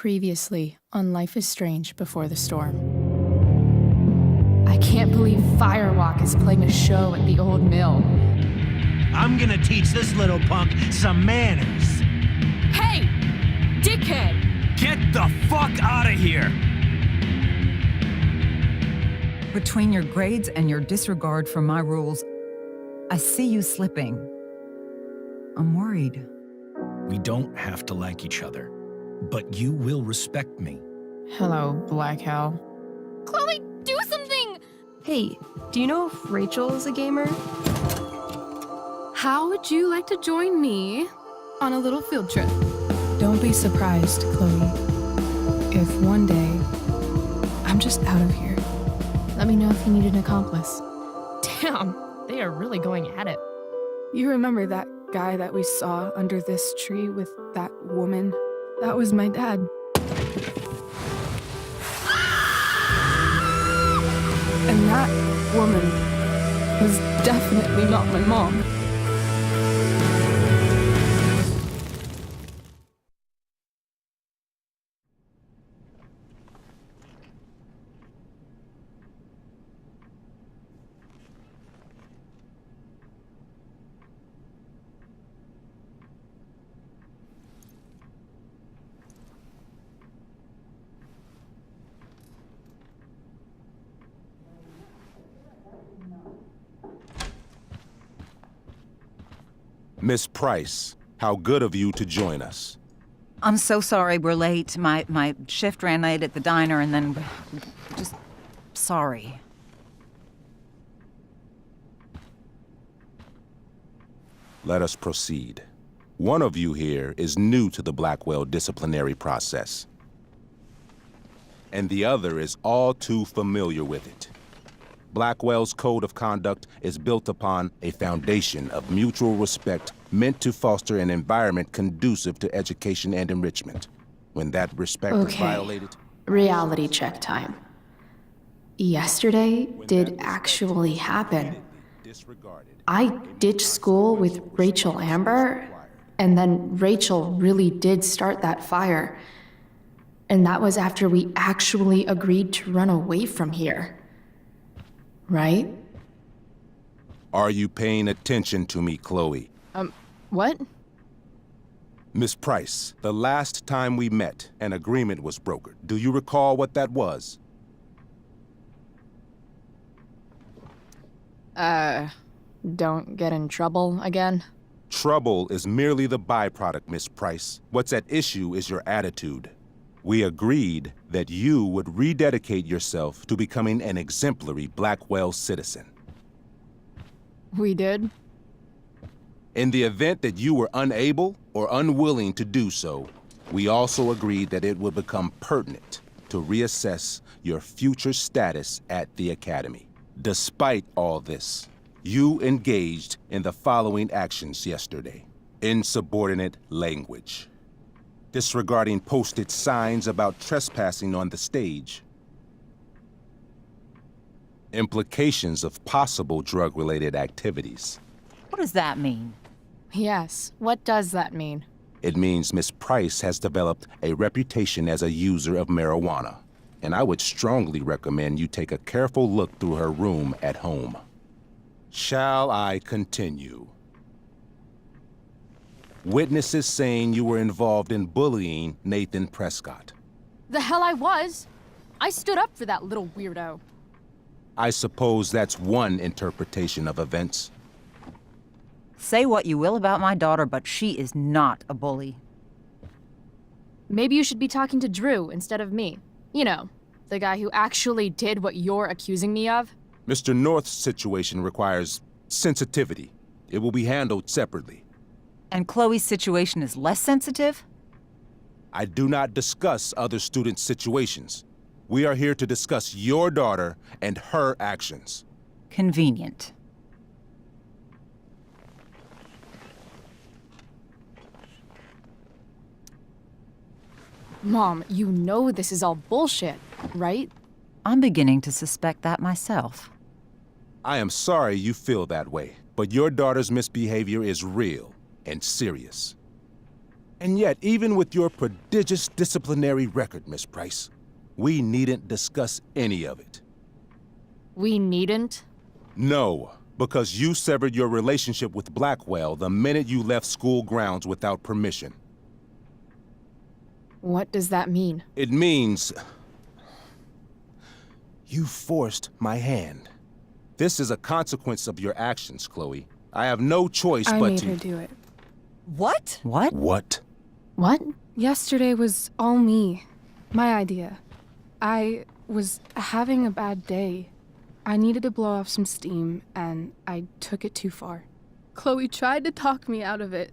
Previously on Life is Strange Before the Storm. I can't believe Firewalk is playing a show at the old mill. I'm gonna teach this little punk some manners. Hey! Dickhead! Get the fuck out of here! Between your grades and your disregard for my rules, I see you slipping. I'm worried. We don't have to like each other, but you will respect me. Hello, Black Hell. Chloe, do something! Hey, do you know if Rachel is a gamer? How would you like to join me on a little field trip? Don't be surprised, Chloe, if one day I'm just out of here. Let me know if you need an accomplice. Damn, they are really going at it. You remember that guy that we saw under this tree with that woman? That was my dad. And that woman was definitely not my mom. Miss Price, how good of you to join us. I'm so sorry we're late. My shift ran late at the diner and then... just... sorry. Let us proceed. One of you here is new to the Blackwell disciplinary process, and the other is all too familiar with it. Blackwell's code of conduct is built upon a foundation of mutual respect meant to foster an environment conducive to education and enrichment. When that respect is violated... Reality check time. Yesterday did actually happen. I ditched school with Rachel Amber, and then Rachel really did start that fire. And that was after we actually agreed to run away from here. Right? Are you paying attention to me, Chloe? What? Miss Price, the last time we met, an agreement was brokered. Do you recall what that was? Don't get in trouble again? Trouble is merely the byproduct, Miss Price. What's at issue is your attitude. We agreed that you would rededicate yourself to becoming an exemplary Blackwell citizen. We did? In the event that you were unable or unwilling to do so, we also agreed that it would become pertinent to reassess your future status at the Academy. Despite all this, you engaged in the following actions yesterday. Insubordinate language. Disregarding posted signs about trespassing on the stage. Implications of possible drug-related activities. What does that mean? Yes, what does that mean? It means Miss Price has developed a reputation as a user of marijuana, and I would strongly recommend you take a careful look through her room at home. Shall I continue? Witnesses saying you were involved in bullying Nathan Prescott. The hell I was! I stood up for that little weirdo. I suppose that's one interpretation of events. Say what you will about my daughter, but she is not a bully. Maybe you should be talking to Drew instead of me. You know, the guy who actually did what you're accusing me of. Mr. North's situation requires sensitivity. It will be handled separately. And Chloe's situation is less sensitive? I do not discuss other students' situations. We are here to discuss your daughter and her actions. Convenient. Mom, you know this is all bullshit, right? I'm beginning to suspect that myself. I am sorry you feel that way, but your daughter's misbehavior is real and serious. And yet, even with your prodigious disciplinary record, Miss Price, we needn't discuss any of it. We needn't? No, because you severed your relationship with Blackwell the minute you left school grounds without permission. What does that mean? It means you forced my hand. This is a consequence of your actions, Chloe. I have no choice I but made to... her do it. What? What? What? What? Yesterday was all me. My idea. I was having a bad day. I needed to blow off some steam, and I took it too far. Chloe tried to talk me out of it.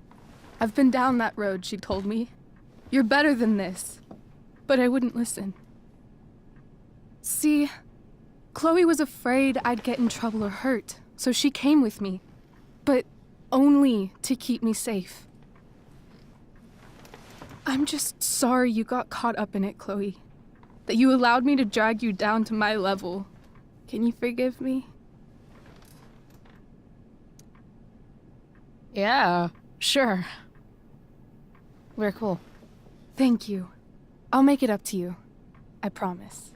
I've been down that road, she told me. You're better than this. But I wouldn't listen. See, Chloe was afraid I'd get in trouble or hurt, so she came with me. But only to keep me safe. I'm just sorry you got caught up in it, Chloe. That you allowed me to drag you down to my level. Can you forgive me? Yeah, sure. We're cool. Thank you. I'll make it up to you. I promise.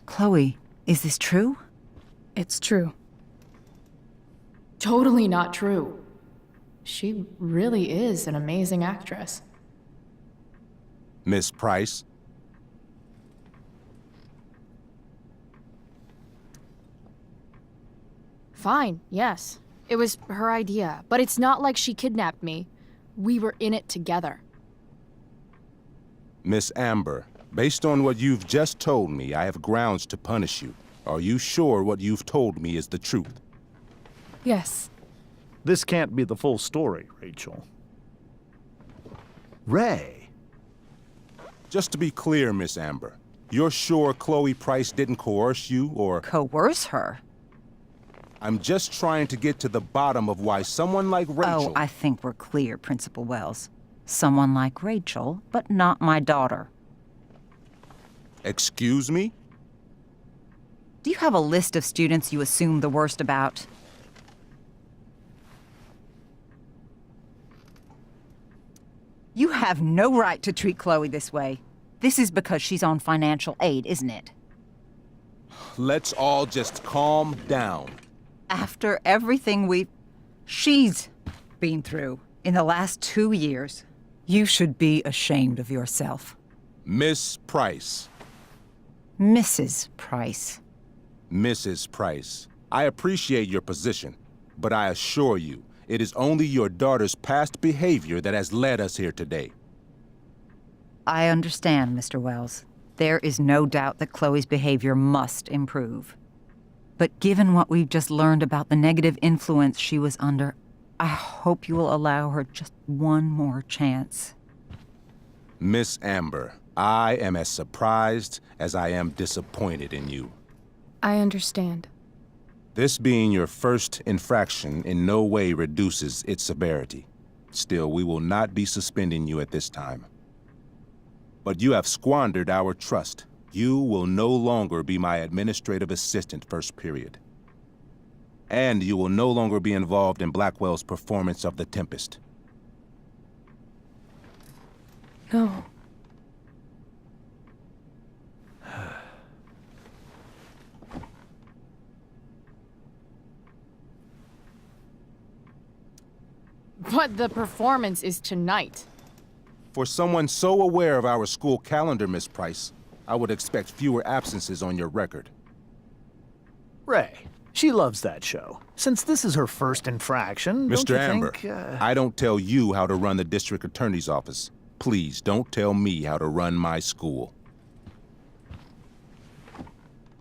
Chloe, is this true? It's true. Totally not true. She really is an amazing actress. Miss Price? Fine, yes. It was her idea, but it's not like she kidnapped me. We were in it together. Miss Amber, based on what you've just told me, I have grounds to punish you. Are you sure what you've told me is the truth? Yes. This can't be the full story, Rachel. Ray. Just to be clear, Miss Amber, you're sure Chloe Price didn't coerce you, or... Coerce her? I'm just trying to get to the bottom of why someone like Rachel... Oh, I think we're clear, Principal Wells. Someone like Rachel, but not my daughter. Excuse me? Do you have a list of students you assume the worst about? You have no right to treat Chloe this way. This is because she's on financial aid, isn't it? Let's all just calm down. After everything she's been through in the last 2 years, you should be ashamed of yourself. Miss Price. Mrs. Price. Mrs. Price, I appreciate your position, but I assure you, it is only your daughter's past behavior that has led us here today. I understand, Mr. Wells. There is no doubt that Chloe's behavior must improve. But given what we've just learned about the negative influence she was under, I hope you will allow her just one more chance. Miss Amber, I am as surprised as I am disappointed in you. I understand. This being your first infraction in no way reduces its severity. Still, we will not be suspending you at this time. But you have squandered our trust. You will no longer be my administrative assistant first period. And you will no longer be involved in Blackwell's performance of The Tempest. No. But the performance is tonight. For someone so aware of our school calendar, Miss Price, I would expect fewer absences on your record. Ray. She loves that show. Since this is her first infraction, don't Mr. you Amber, think, I don't tell you how to run the district attorney's office. Please don't tell me how to run my school.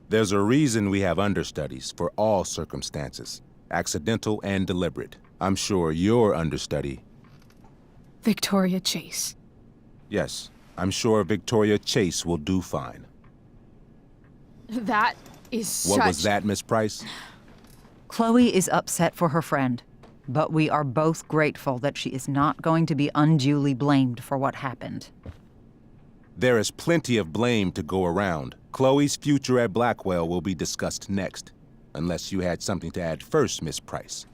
There's a reason we have understudies for all circumstances, accidental and deliberate. I'm sure your understudy... Victoria Chase. Yes, I'm sure Victoria Chase will do fine. That is What was that, Miss Price? Chloe is upset for her friend, but we are both grateful that she is not going to be unduly blamed for what happened. There is plenty of blame to go around. Chloe's future at Blackwell will be discussed next, unless you had something to add first, Miss Price.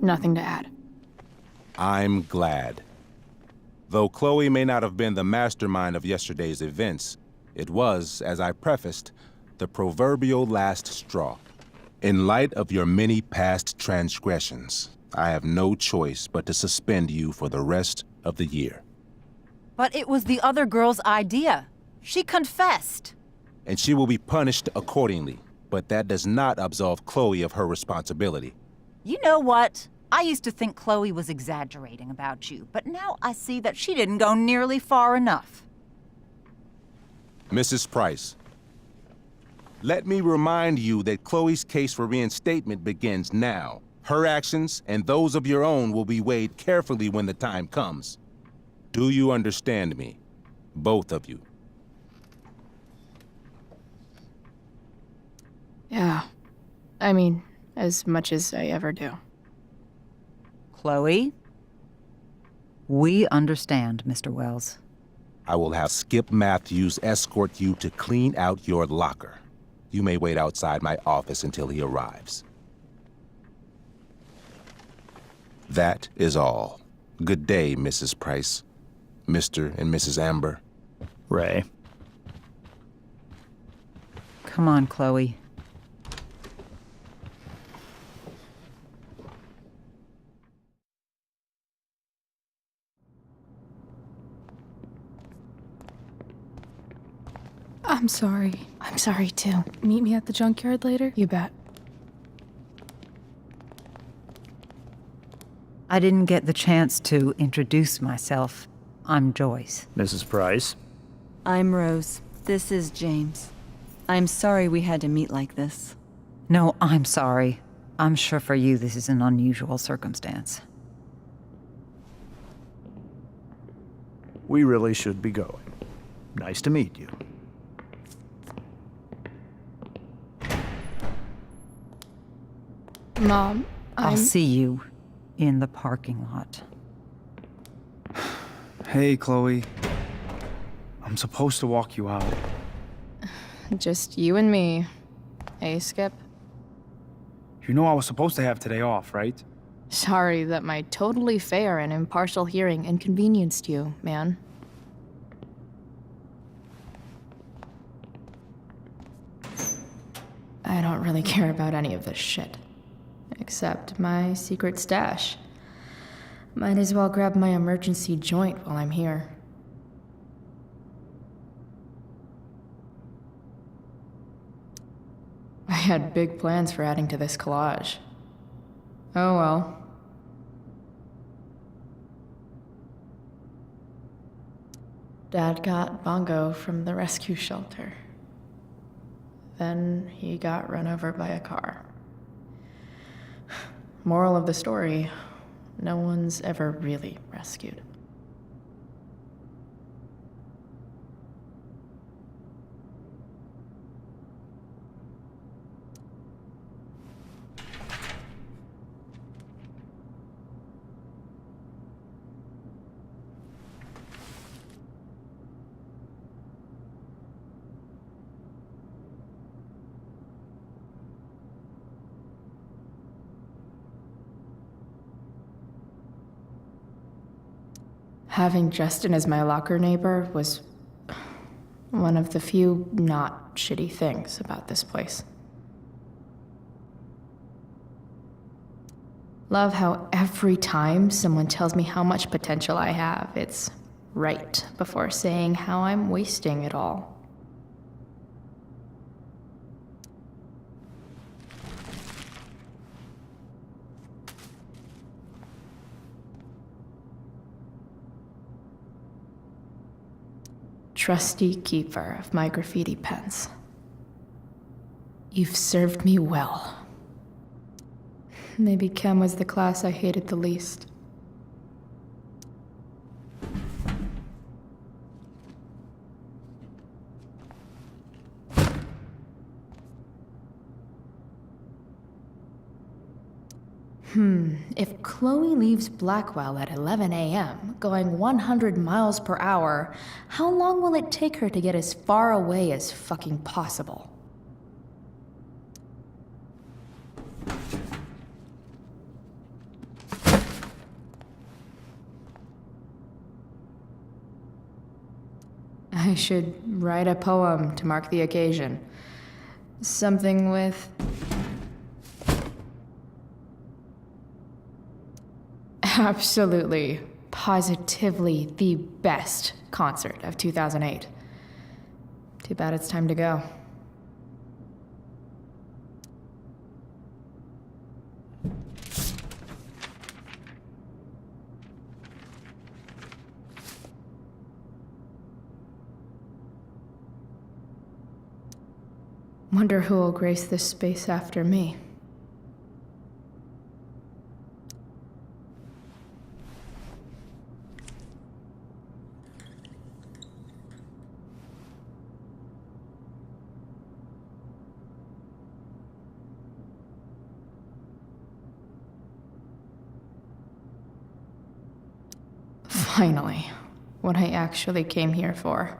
Nothing to add. I'm glad. Though Chloe may not have been the mastermind of yesterday's events, it was, as I prefaced, the proverbial last straw. In light of your many past transgressions, I have no choice but to suspend you for the rest of the year. But it was the other girl's idea. She confessed. And she will be punished accordingly, but that does not absolve Chloe of her responsibility. You know what? I used to think Chloe was exaggerating about you, but now I see that she didn't go nearly far enough. Mrs. Price, let me remind you that Chloe's case for reinstatement begins now. Her actions and those of your own will be weighed carefully when the time comes. Do you understand me? Both of you. Yeah. I mean, as much as I ever do. Chloe? We understand, Mr. Wells. I will have Skip Matthews escort you to clean out your locker. You may wait outside my office until he arrives. That is all. Good day, Mrs. Price. Mr. and Mrs. Amber. Ray. Come on, Chloe. I'm sorry. I'm sorry too. Meet me at the junkyard later? You bet. I didn't get the chance to introduce myself. I'm Joyce. Mrs. Price. I'm Rose. This is James. I'm sorry we had to meet like this. No, I'm sorry. I'm sure for you this is an unusual circumstance. We really should be going. Nice to meet you. Mom, I'll see you in the parking lot. Hey, Chloe. I'm supposed to walk you out. Just you and me. Hey, Skip. You know I was supposed to have today off, right? Sorry that my totally fair and impartial hearing inconvenienced you, man. I don't really care about any of this shit. Except my secret stash. Might as well grab my emergency joint while I'm here. I had big plans for adding to this collage. Oh well. Dad got Bongo from the rescue shelter. Then he got run over by a car. Moral of the story, no one's ever really rescued. Having Justin as my locker neighbor was one of the few not shitty things about this place. Love how every time someone tells me how much potential I have, it's right before saying how I'm wasting it all. Trusty keeper of my graffiti pens. You've served me well. Maybe chem was the class I hated the least. If Chloe leaves Blackwell at 11 a.m., going 100 miles per hour, how long will it take her to get as far away as fucking possible? I should write a poem to mark the occasion. Something with... absolutely, positively the best concert of 2008. Too bad it's time to go. Wonder who will grace this space after me. Finally, what I actually came here for.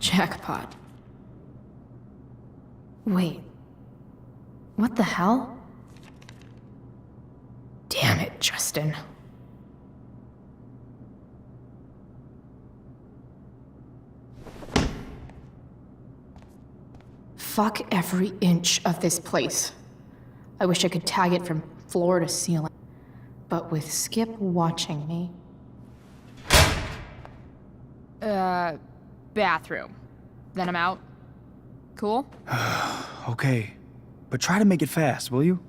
Jackpot. Wait. What the hell? Damn it, Justin. Fuck every inch of this place. I wish I could tag it from floor to ceiling. But with Skip watching me... Bathroom. Then I'm out. Cool? Okay, but try to make it fast, will you?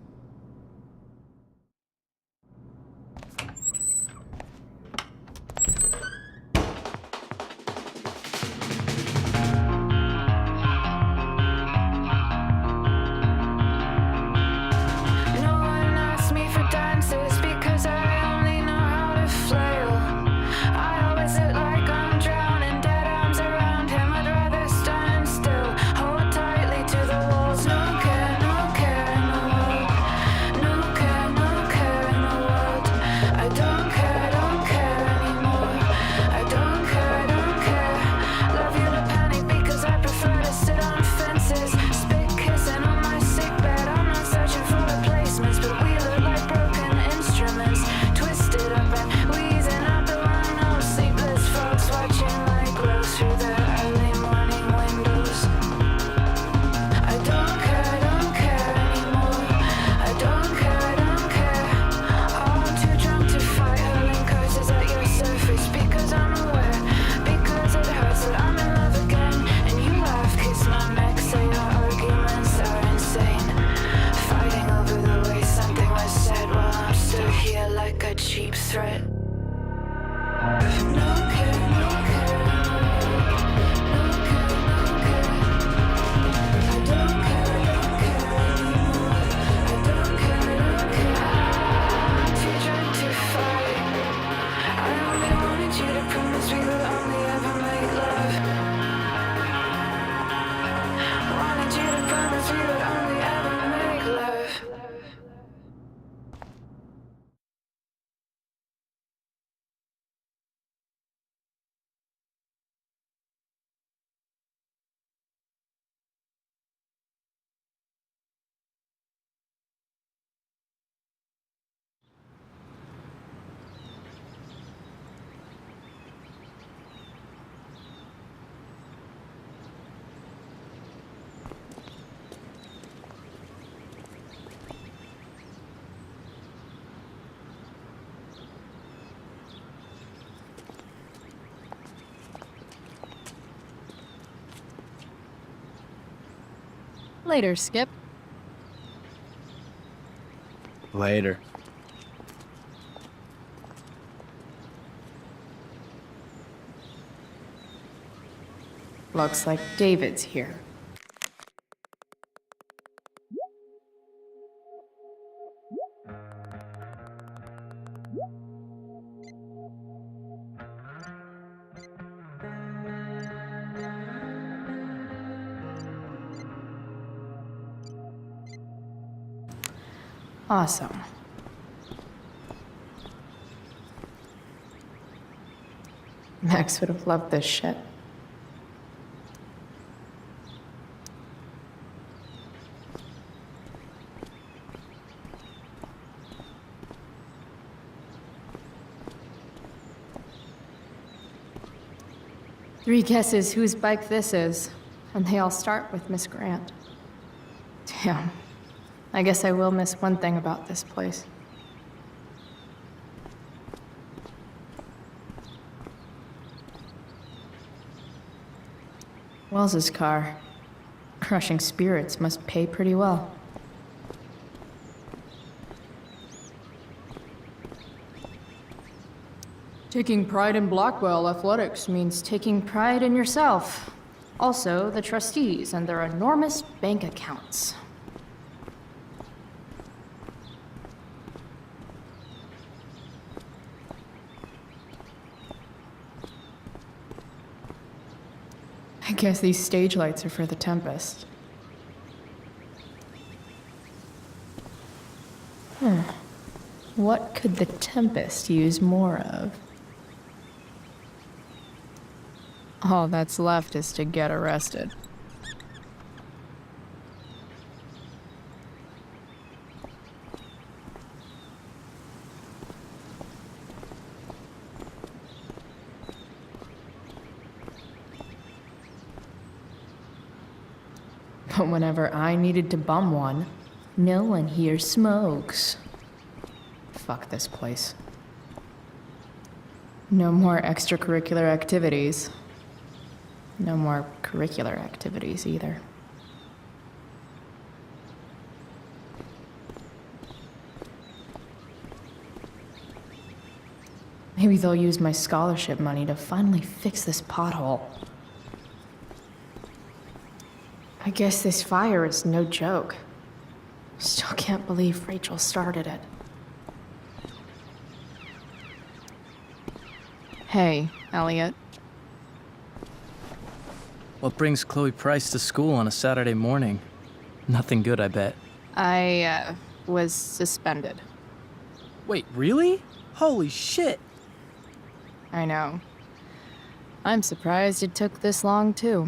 Later, Skip. Later. Looks like David's here. Awesome. Max would have loved this shit. 3 guesses whose bike this is, and they all start with Miss Grant. Damn. I guess I will miss one thing about this place. Wells's car. Crushing spirits must pay pretty well. Taking pride in Blackwell athletics means taking pride in yourself. Also, the trustees and their enormous bank accounts. I guess these stage lights are for the Tempest. What could the Tempest use more of? All that's left is to get arrested. But whenever I needed to bum one, no one here smokes. Fuck this place. No more extracurricular activities. No more curricular activities either. Maybe they'll use my scholarship money to finally fix this pothole. I guess this fire is no joke. Still can't believe Rachel started it. Hey, Elliot. What brings Chloe Price to school on a Saturday morning? Nothing good, I bet. I, was suspended. Wait, really? Holy shit! I know. I'm surprised it took this long, too.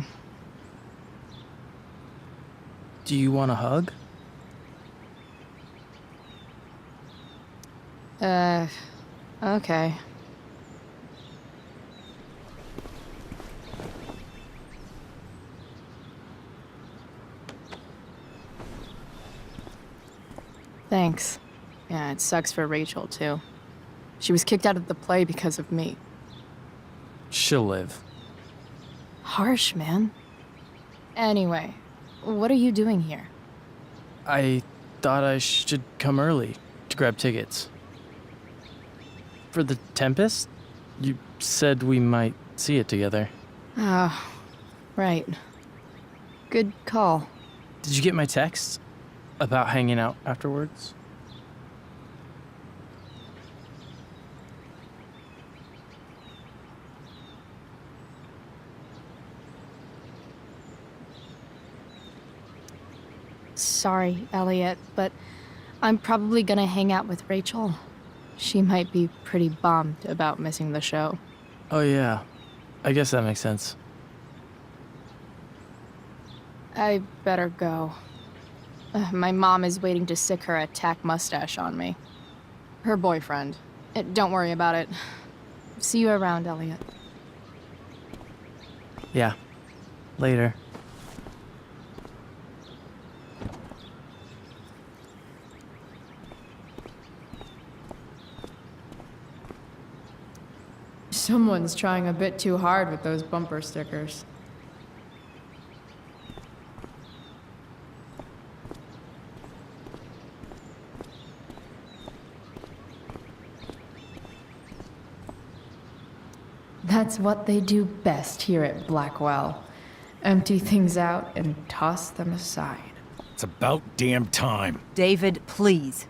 Do you want a hug? Okay. Thanks. Yeah, it sucks for Rachel, too. She was kicked out of the play because of me. She'll live. Harsh, man. Anyway, what are you doing here? I thought I should come early to grab tickets. For the Tempest? You said we might see it together. Ah, right. Good call. Did you get my text about hanging out afterwards? Sorry, Elliot, but I'm probably gonna hang out with Rachel. She might be pretty bummed about missing the show. Oh yeah, I guess that makes sense. I better go. My mom is waiting to sick her attack mustache on me. Her boyfriend. Don't worry about it. See you around, Elliot. Yeah. Later. Someone's trying a bit too hard with those bumper stickers. That's what they do best here at Blackwell. Empty things out and toss them aside. It's about damn time. David, please.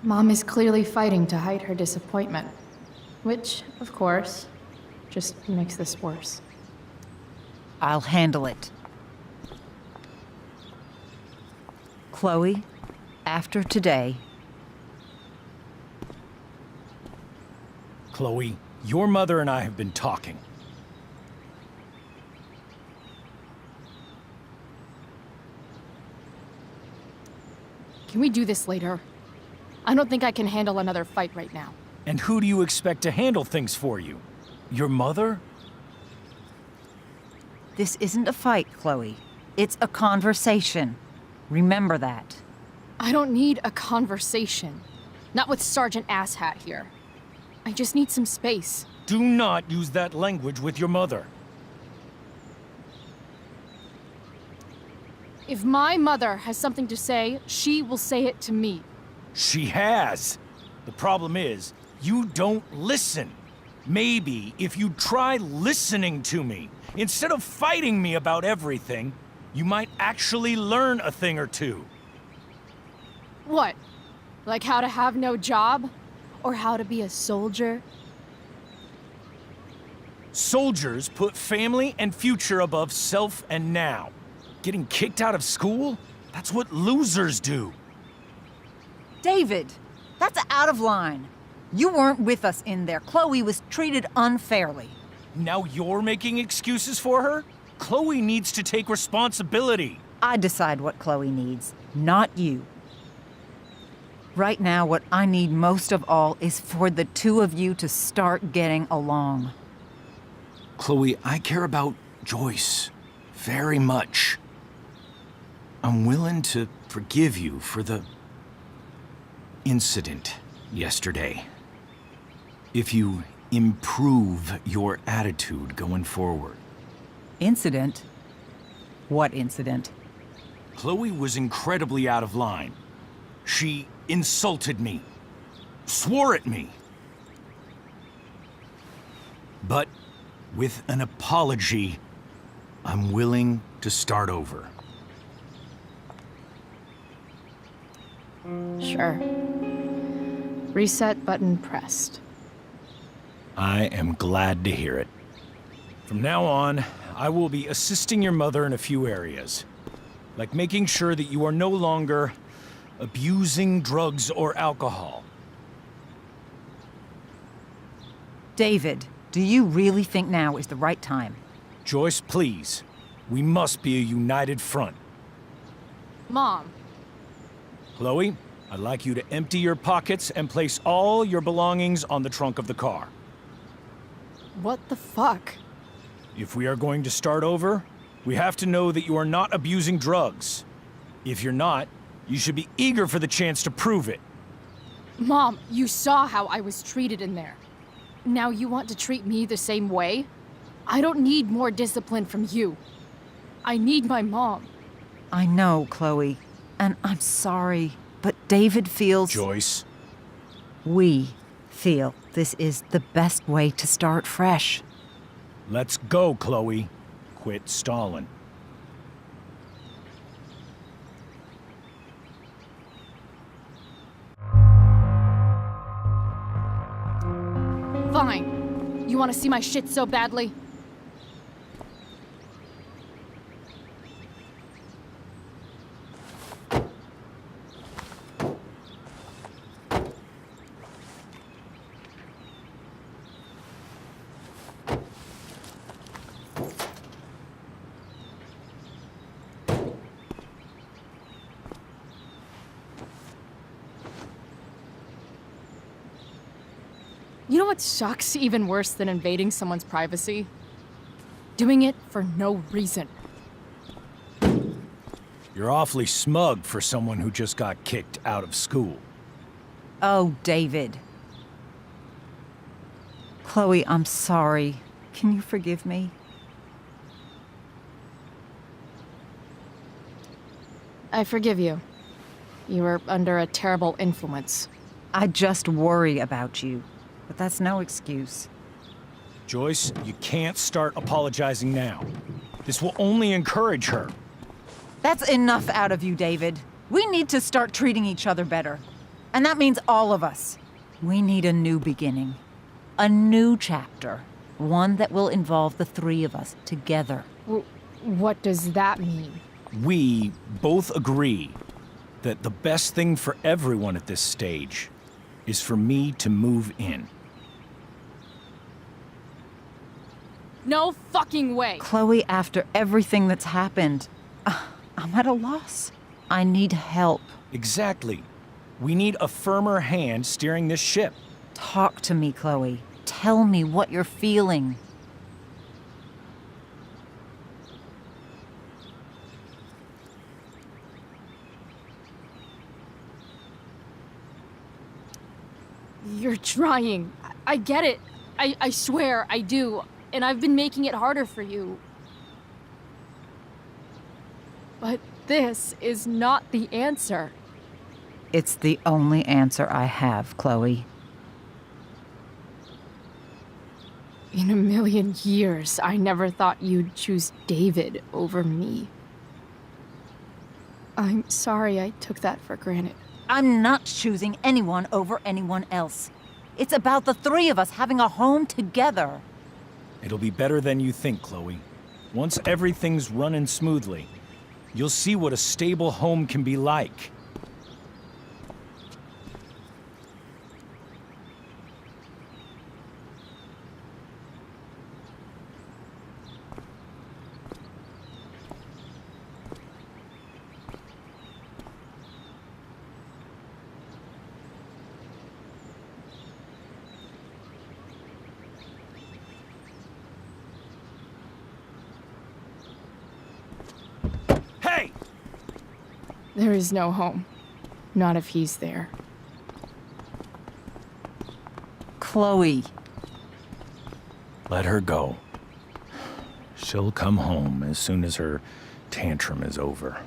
Mom is clearly fighting to hide her disappointment, which, of course, just makes this worse. I'll handle it. Chloe, after today, Chloe, your mother and I have been talking. Can we do this later? I don't think I can handle another fight right now. And who do you expect to handle things for you? Your mother? This isn't a fight, Chloe. It's a conversation. Remember that. I don't need a conversation. Not with Sergeant Asshat here. I just need some space. Do not use that language with your mother. If my mother has something to say, she will say it to me. She has. The problem is, you don't listen. Maybe if you try listening to me, instead of fighting me about everything, you might actually learn a thing or two. What? Like how to have no job? Or how to be a soldier? Soldiers put family and future above self and now. Getting kicked out of school? That's what losers do. David, that's out of line. You weren't with us in there. Chloe was treated unfairly. Now you're making excuses for her? Chloe needs to take responsibility. I decide what Chloe needs, not you. Right now, what I need most of all is for the two of you to start getting along. Chloe, I care about Joyce very much. I'm willing to forgive you for the incident yesterday. If you improve your attitude going forward. Incident? What incident? Chloe was incredibly out of line. She insulted me, swore at me. But with an apology, I'm willing to start over. Sure. Reset button pressed. I am glad to hear it. From now on, I will be assisting your mother in a few areas, like making sure that you are no longer abusing drugs or alcohol. David, do you really think now is the right time? Joyce, please. We must be a united front. Mom. Chloe, I'd like you to empty your pockets and place all your belongings on the trunk of the car. What the fuck? If we are going to start over, we have to know that you are not abusing drugs. If you're not, you should be eager for the chance to prove it. Mom, you saw how I was treated in there. Now you want to treat me the same way? I don't need more discipline from you. I need my mom. I know, Chloe, and I'm sorry, but David feels... Joyce. We feel this is the best way to start fresh. Let's go, Chloe. Quit stalling. Fine. You want to see my shit so badly? You know what sucks even worse than invading someone's privacy? Doing it for no reason. You're awfully smug for someone who just got kicked out of school. Oh, David. Chloe, I'm sorry. Can you forgive me? I forgive you. You were under a terrible influence. I just worry about you, but that's no excuse. Joyce, you can't start apologizing now. This will only encourage her. That's enough out of you, David. We need to start treating each other better. And that means all of us. We need a new beginning. A new chapter. One that will involve the three of us together. What does that mean? We both agree that the best thing for everyone at this stage is for me to move in. No fucking way! Chloe, after everything that's happened, I'm at a loss. I need help. Exactly. We need a firmer hand steering this ship. Talk to me, Chloe. Tell me what you're feeling. You're trying. I get it. I swear, I do. And I've been making it harder for you. But this is not the answer. It's the only answer I have, Chloe. In a million years, I never thought you'd choose David over me. I'm sorry I took that for granted. I'm not choosing anyone over anyone else. It's about the three of us having a home together. It'll be better than you think, Chloe. Once everything's running smoothly, you'll see what a stable home can be like. Hey! There is no home. Not if he's there. Chloe. Let her go. She'll come home as soon as her tantrum is over.